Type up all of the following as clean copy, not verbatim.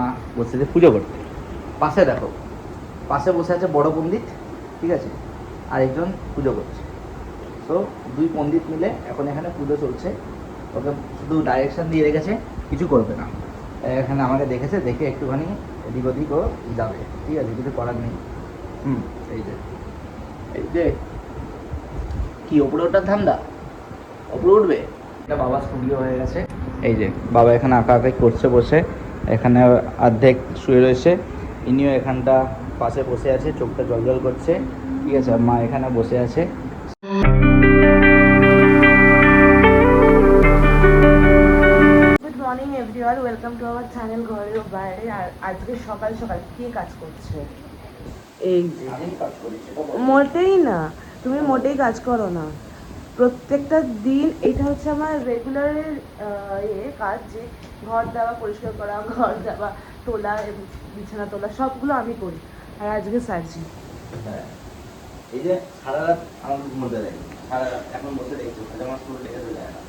মা বসেছে পুজো করতে। পাশে দেখো, পাশে বসে আছে বড় পণ্ডিত, ঠিক আছে, আর একজন পুজো করছে। তো দুই পণ্ডিত মিলে এখন এখানে পুজো চলছে। ওকে শুধু ডাইরেকশন দিয়ে রেখেছে, কিছু করবে না। এখানে আমাকে দেখেছে, দেখে একটুখানি এদিক ওদিক ও যাবে, ঠিক আছে, কিছু করার নেই। এই যে এই যে কি ওপরে ওঠার ধান্দা, ওপরে উঠবে। এটা বাবার স্টুডিও হয়ে গেছে। এই যে বাবা এখানে আঁকা আঁকাই করছে বসে, এখানে অর্ধেক শুয়ে রয়েছে, ইনিও এখানটা পাশে বসে আছে, চোখটা জল জল করছে, ঠিক আছে, আর মা এখানে বসে আছে। Good morning everyone, welcome to our channel ঘরের বাইরে। আর আজকে সকাল সকাল কে কাজ করছে? এই যে মোটেই না, তুমি মোটেই কাজ করো না। প্রত্যেকটা দিন এটা হচ্ছে আমার রেগুলারের কাজ, যে ঘর দেওয়া, পরিষ্কার করা, ঘর দেওয়া, তোলা, বিছানা তোলা, সবগুলো আমি করি। আর আজকে সার্জি এই যে সারা রাত আমার মধ্যে দেখি, সারা রাত এখন বসে দেখছি, আমার স্কুল লেগে যায় না।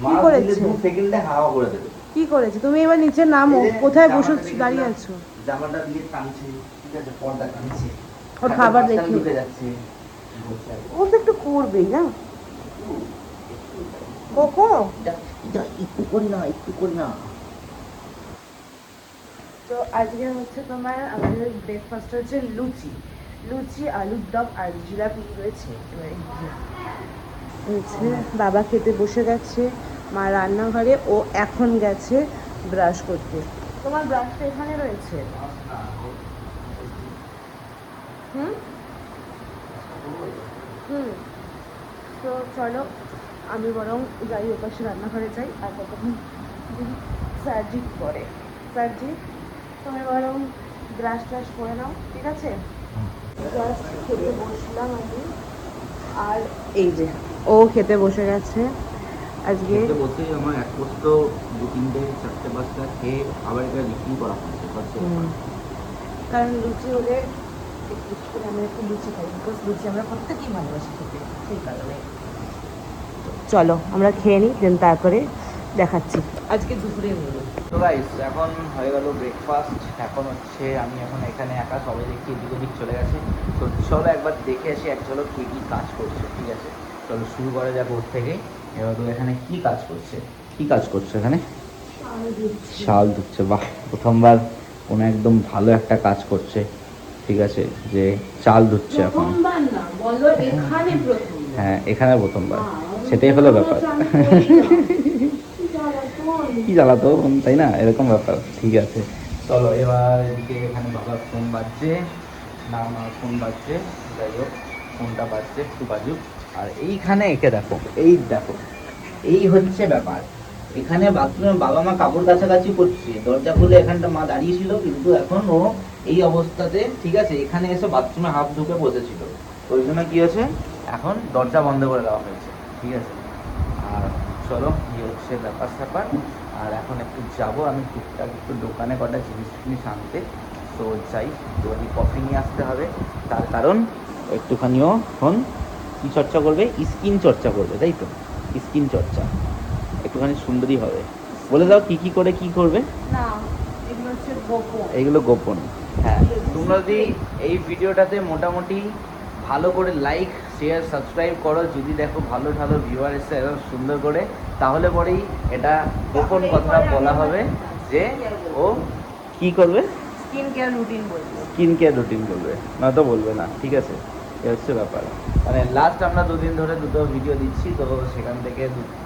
কি করেছে? 2 সেকেন্ডে হাওয়া করে দেবে। কি করেছে? তুমি এবার নিচে নামো, কোথায় বসে দাঁড়িয়ে আছো? জামাটা দিয়ে টানছে, ঠিক আছে, পর্দা টানছে, ওর খাবার দেখে ঢুকে যাচ্ছে। ও তো একটু করবেই না, কোকো একটু করি না, একটু করি না। তো আজকে হচ্ছে তোমার আমাদের ব্রেকফাস্ট হচ্ছে লুচি, লুচি, আলুর দম আর জিলাপি রয়েছে। হচ্ছে বাবা খেতে বসে গেছে, মা রান্নাঘরে, ও এখন গেছে ব্রাশ করতে। তোমার ব্রাশটা এখানে রয়েছে। হুম হুম তো চলো, আমি বরং যাই ওপাশে রান্নাঘরে যাই, আর ততক্ষণ সার্জি করে। সার্জি, তুমি বরং ব্রাশ ট্রাশ করে নাও, ঠিক আছে? জাস্ট খেতে বসলাম আমি, আর এই যে ও খেতে বসে গেছে। আজকে বসে আমার এক পোস্ত 2-3টে 4টে 5টা খেয়ে আবার এটা বিক্রি করা হচ্ছে। কারণ লুচি হলে একটু করে আমরা একটু লুচি খাই, বিকজ লুচি আমরা প্রত্যেকেই ভালোবাসি খেতে, সেই কারণে। চলো আমরা খেয়ে নিই, দেন তারপরে দেখাচ্ছি আজকে দুপুরে মেনু। তো গাইস, এখন হয়ে গেল ব্রেকফাস্ট। এখন হচ্ছে আমি এখন এখানে একা, সবাই দেখছি এদিক ওদিক চলে গেছে। তো চলো একবার দেখে আসি এক ঝলক কে কী কাজ করছে, ঠিক আছে? চলো শুরু করা যাক ওর থেকে। এবার তো এখানে কি কাজ করছে, কি কাজ করছে এখানে? শাল ধুচ্ছে। বাহ, প্রথমবার কোনো একদম ভালো একটা কাজ করছে, ঠিক আছে, যে চাল ধুচ্ছে এখন। হ্যাঁ, এখানে প্রথমবার, সেটাই হলো ব্যাপার। কি জ্বালাতো, তাই না? এরকম ব্যাপার, ঠিক আছে। চলো এবার এদিকে এখানে বাবার ফোন বাজছে, না আমার ফোন বাজছে, যাই হোক ফোনটা বাজছে, একটু বাজুক। আর এইখানে একে দেখো, এই দেখো, এই হচ্ছে ব্যাপার। এখানে বাথরুমে বাবা মা কাপড় কাছাকাছি করছে, দরজা খুলে এখানটা মা দাঁড়িয়েছিল, কিন্তু এখন ও এই অবস্থাতে, ঠিক আছে, এখানে এসে বাথরুমে হাফ ঢুকে বসেছিল। ওই জন্য কি হয়েছে, এখন দরজা বন্ধ করে দেওয়া হয়েছে, ঠিক আছে। আর চলো, এই হচ্ছে ব্যাপার স্যাপার। আর এখন একটু যাবো আমি টুকটাক একটু দোকানে কটা জিনিস আনতে। তো যাই, একটুখানি কফি নিয়ে আসতে হবে, তার কারণ একটুখানিও এখন কী চর্চা করবে, স্কিন চর্চা করবে, তাই তো? স্কিন চর্চা একটুখানি সুন্দরী হবে। বলে দাও কি কি করে কি করবে। না, এগুলো হচ্ছে গোপন, এইগুলো গোপন। হ্যাঁ, তোমরা যদি এই ভিডিওটাতে মোটামুটি ভালো করে লাইক শেয়ার সাবস্ক্রাইব করো, যদি দেখো ভালো ভালো ভিউয়ার এসে এরকম সুন্দর করে, তাহলে পরেই এটা গোপন কথা বলা হবে যে ও কি করবে, স্কিন কেয়ার রুটিন বলবো, স্কিন কেয়ার রুটিন করবে, নয়তো বলবে না, ঠিক আছে? এ হচ্ছে ব্যাপার। মানে লাস্ট আমরা 2 দিন ধরে 2টো ভিডিও দিচ্ছি, তো সেখান থেকে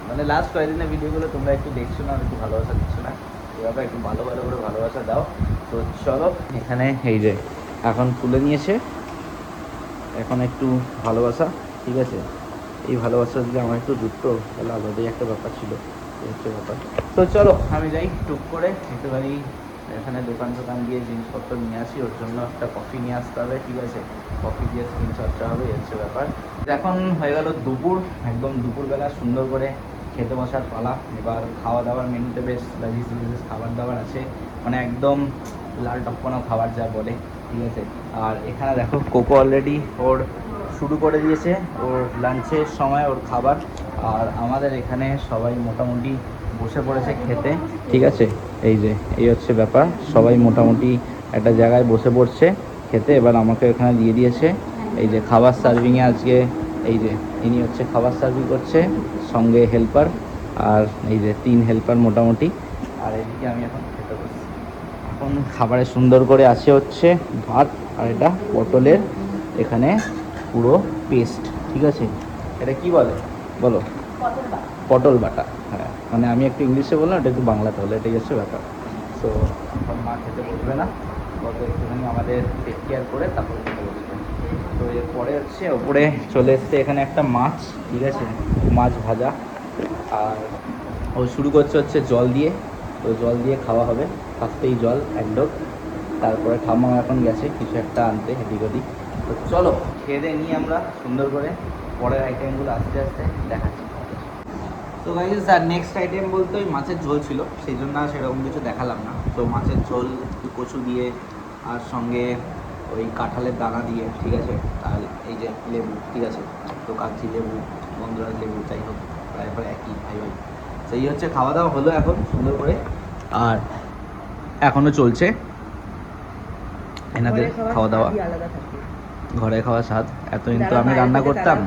মানে লাস্ট কয়েকদিনের ভিডিওগুলো তোমরা একটু দেখছো না, একটু ভালোবাসা দিচ্ছ না, এভাবে একটু ভালো ভালো করে ভালোবাসা দাও। তো চলো, এখানে এই যে এখন তুলে নিয়েছে, এখন একটু ভালোবাসা, ঠিক আছে? এই ভালোবাসা যদি আমার একটু জুটতো তাহলে আলাদাই একটা ব্যাপার ছিল, এই হচ্ছে ব্যাপার। তো চলো আমি যাই টুক করে একটুখানি এখানে দোকান গিয়ে জিনিসপত্র নিয়ে আসি, ওর জন্য একটা কফি নিয়ে আসতে হবে, ঠিক আছে? কফি দিয়ে স্কিন চর্চা হবে, এই হচ্ছে ব্যাপার। এখন হয়ে গেল দুপুর, একদম দুপুরবেলা সুন্দর করে খেতে বসার পালা। এবার খাওয়া দাওয়ার মেনুতে বেশ লাজিজ খাবার দাবার আছে, মানে একদম লাল টপ্পনা খাবার যা বলে, ঠিক আছে? আর এখানে দেখো কোকো অলরেডি ওর শুরু করে দিয়েছে ওর লাঞ্চের সময় ওর খাবার। আর আমাদের এখানে সবাই মোটামুটি বসে পড়েছে খেতে, ঠিক আছে। এই হচ্ছে ব্যাপার, সবাই মোটামুটি একটা জায়গায় বসে পড়ছে খেতে। এবার আমাকে এখানে দিয়ে দিয়েছে এই যে খাবার সার্ভিংয়ে আজকে। এই যে ইনি হচ্ছে খাবার সার্ভিং করছে, সঙ্গে হেল্পার, আর এই যে 3 হেল্পার মোটামুটি। আর এদিকে আমি এখন খেতে বসছি। এখন খাবারে সুন্দর করে আছে হচ্ছে ভাত, আর এটা পটলের এখানে পুরো পেস্ট, ঠিক আছে। এটা কি বলে বলো? পটল বাটা, হ্যাঁ। মানে আমি একটু ইংলিশে বললাম, এটা একটু বাংলাতে হলো, এটাই হচ্ছে ব্যাপার। তো এখন মা খেতে বসবে না, কত একটুখানি আমাদের টেক কেয়ার করে তারপর খেতে বসবে। তো এরপরে হচ্ছে ওপরে চলে এসছে এখানে একটা মাছ, ঠিক আছে, মাছ ভাজা। আর ও শুরু করছে হচ্ছে জল দিয়ে, তো জল দিয়ে খাওয়া হবে, ফার্স্টেই জল এক ডোক। তারপরে ঠাম্মা এখন গেছে কিছু একটা আনতে এদিক ওদিক। তো চলো খেয়ে দিয়ে নিয়ে আমরা সুন্দর করে পরের আইটেমগুলো আস্তে আস্তে দেখাচ্ছি। তো গাইজ আর নেক্সট আইটেম বলতে ওই মাছের ঝোল ছিল, সেই জন্য আর সেরকম কিছু দেখালাম না। তো মাছের ঝোল একটু কচু দিয়ে, আর সঙ্গে ওই কাঁঠালের দানা দিয়ে, ঠিক আছে। আর এই যে লেবু, ঠিক আছে, তো কাগজি লেবু, বন্ধুরাজ লেবু, যাই হোক প্রায় প্রায় একই, ভাই ভাই। সেই হচ্ছে খাওয়া দাওয়া হলো এখন সুন্দর করে, আর এখনও চলছে এনাদের খাওয়া দাওয়া। ঘরে খাওয়া স্বাদ, এতদিন তো আমি রান্না করতাম,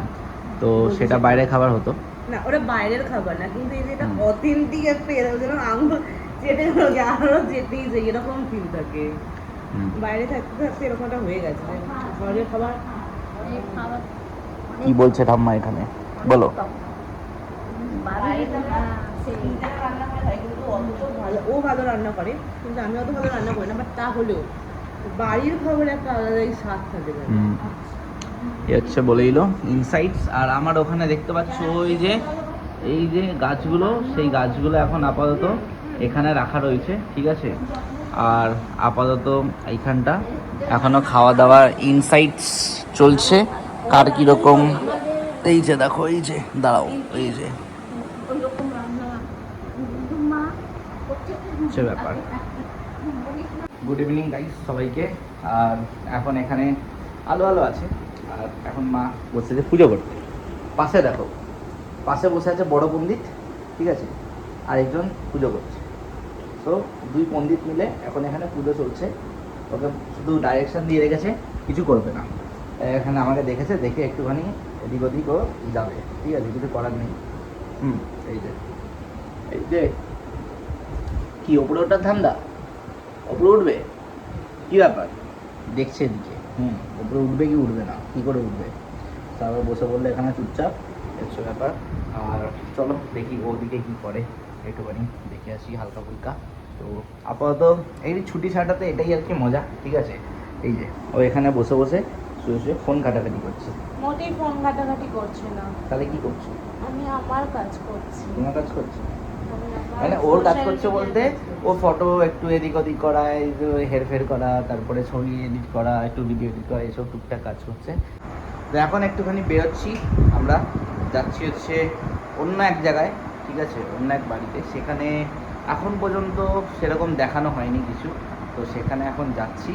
তো সেটা বাইরে খাবার হতো না, ওটা বাইরের খাবার না, কিন্তু এই যে এটা অথেন্টিক একটা এরকম যেন আঙুল চেটে আরো যেতেই যায় এরকম ফিল থাকে। বাইরে থাকতে থাকতে এরকমটা হয়ে গেছে, ঘরের খাবার। কি বলছে ঠাম্মা এখানে বলো? ও ভালো রান্না করে, কিন্তু আমি অত ভালো রান্না করি না, বাট তাহলেও বাড়ির খাবার একটা আলাদাই স্বাদ থাকে। এ হচ্ছে বলে দিল ইনসাইটস। আর আমার ওখানে দেখতে পাচ্ছ ওই যে এই যে গাছগুলো, সেই গাছগুলো এখন আপাতত এখানে রাখা রয়েছে, ঠিক আছে। আর আপাতত এইখানটা এখনো খাওয়া দাওয়ার ইনসাইটস চলছে, কার কীরকম। এই যে দেখো, এই যে দাঁড়াও, এই যে হচ্ছে ব্যাপার। গুড ইভিনিং গাইস সবাইকে। আর এখন এখানে আলো আলো আছে, আর এখন মা বসেছে পুজো করতে। পাশে দেখো, পাশে বসে আছে বড় পণ্ডিত, ঠিক আছে, আর একজন পুজো করছে। তো 2 পণ্ডিত মিলে এখন এখানে পুজো চলছে। ওকে শুধু ডাইরেকশন দিয়ে রেখেছে, কিছু করবে না। এখানে আমাকে দেখেছে, দেখে একটুখানি এদিক ওদিক ও যাবে, ঠিক আছে, কিছু করার নেই। এই যে এই যে কি ওপরে ওঠার ধান্দা, ওপরে উঠবে, কী ব্যাপার দেখছে এদিকে। ওপরে উঠবে কি উঠবে না, কী করে উঠবে, তারপর বসে বললে এখানে চুপচাপ, হচ্ছে ব্যাপার। আর চলো দেখি ওদিকে কী করে, একটুখানি দেখে আসি হালকা ফুলকা। তো আপাতত এই ছুটি ছাটাতে এটাই আর কি মজা, ঠিক আছে। এই যে ও এখানে বসে বসে শুয়ে শুয়ে ফোন ঘাটাঘাটি করছে। মোটেই ফোন ঘাটাঘাটি করছে না। তাহলে কি করছো? আমি আমার কাজ করছি। তোমার কাজ করছো মানে? ওর কাজ করছে বলতে ও ফটো একটু এদিক ওদিক করা, হেরফের করা, তারপরে ছবি এডিট করা, একটু ভিডিও এডিট করা, এইসব টুকটাক কাজ করছে। তো এখন একটুখানি বেরোচ্ছি, আমরা যাচ্ছি হচ্ছে অন্য এক জায়গায়, ঠিক আছে, অন্য এক বাড়িতে। সেখানে এখন পর্যন্ত সেরকম দেখানো হয়নি কিছু, তো সেখানে এখন যাচ্ছি।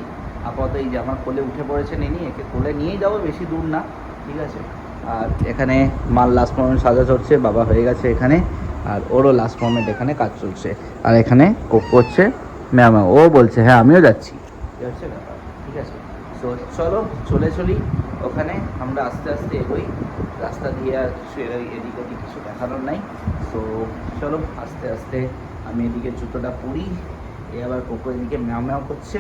আপাতত এই যে আমার কোলে উঠে পড়েছে নিনি, একে কোলে নিয়েই যাবো, বেশি দূর না, ঠিক আছে। আর এখানে মাল লাস্ট মোমেন্ট সাজা চলছে, বাবা হয়ে গেছে এখানে, আর ওরও লাস্ট মোমেন্ট এখানে কাজ চলছে। আর এখানে কোক করছে ম্যাম, ও বলছে হ্যাঁ আমিও যাচ্ছি, এই হচ্ছে ব্যাপার, ঠিক আছে। তো চলো চলে চলি ওখানে, আমরা আস্তে আস্তে এগোই। রাস্তা দিয়ে আর কিছু এদিক ওদিক কিছু দেখানোর নাই। তো চলো আস্তে আস্তে আমি এদিকে জুতোটা পরি, এ আবার কোকো এদিকে ম্যাও ম্যাও করছে,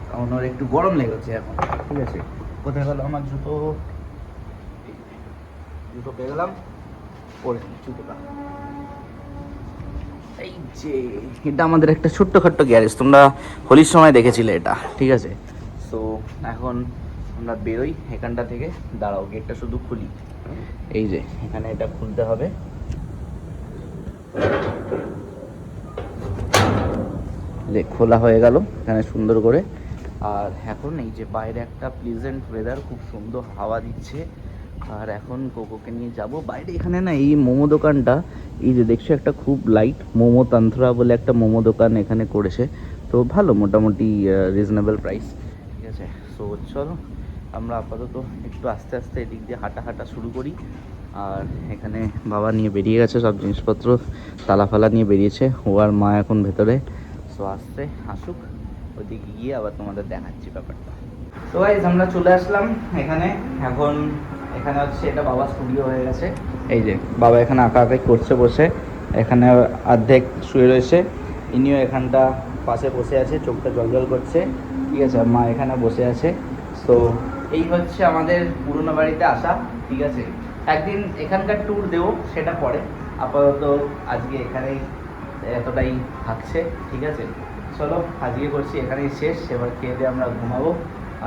কারণ ওর একটু গরম লেগেছে এখন, ঠিক আছে। কোথায় গেল আমার জুতো? জুতো পেয়ে গেলাম, পরে জুতোটা। এই যে এটা আমাদের একটা ছোট্টখাট্ট গ্যারেজ, তোমরা হোলির সময় দেখেছিলে এটা, ঠিক আছে। তো এখন আমরা বেরোই এখানটা থেকে। দাঁড়াও গেটটা শুধু খুলি, এই যে এখানে এটা খুলতে হবে। যে খোলা হয়ে গেল এখানে সুন্দর করে। আর এখন এই যে বাইরে একটা প্লিজেন্ট ওয়েদার, খুব সুন্দর হাওয়া দিচ্ছে। আর এখন কোকোকে নিয়ে যাব বাইরে। এখানে না এই মোমো দোকানটা, এই যে দেখছো একটা খুব লাইট মোমো তান্ত্রা বলে একটা মোমো দোকান এখানে করেছে, তো ভালো, মোটামুটি রিজনেবল প্রাইস, ঠিক আছে। সো চলো আমরা আপাতত একটু আস্তে আস্তে এদিক দিয়ে হাঁটা শুরু করি। আর এখানে বাবা নিয়ে বেরিয়ে গেছে সব জিনিসপত্র, তালা ফালা নিয়ে বেরিয়েছে। ও আর মা এখন ভেতরে। সো আসছে, আসুক, ওইদিকে গিয়ে আবার তোমাদের দেখাচ্ছি ব্যাপারটা। তো গাইস আমরা চলে আসলাম এখানে। এখন এখানে হচ্ছে এটা বাবা স্টুডিও হয়ে গেছে। এই যে বাবা এখানে আঁকাআঁকি করছে বসে, এখানে অর্ধেক শুয়ে রয়েছে, ইনিও এখানটা পাশে বসে আছে, চোখটা জল করছে, ঠিক আছে। আর মা এখানে বসে আছে। তো এই হচ্ছে আমাদের পুরনো বাড়িতে আসা, ঠিক আছে। একদিন এখানকার ট্যুর দেবো, সেটা পরে। আপাতত আজকে এখানেই এতটাই থাকছে, ঠিক আছে। চলো আজকে করছি এখানেই শেষ, এবার খেয়ে দিয়ে আমরা ঘুমাবো।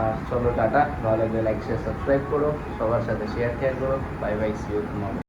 আর চলো টাটা, ভালো লাগলে লাইক শেয়ার সাবস্ক্রাইব করো, সবার সাথে শেয়ার করো। Bye bye, see you tomorrow.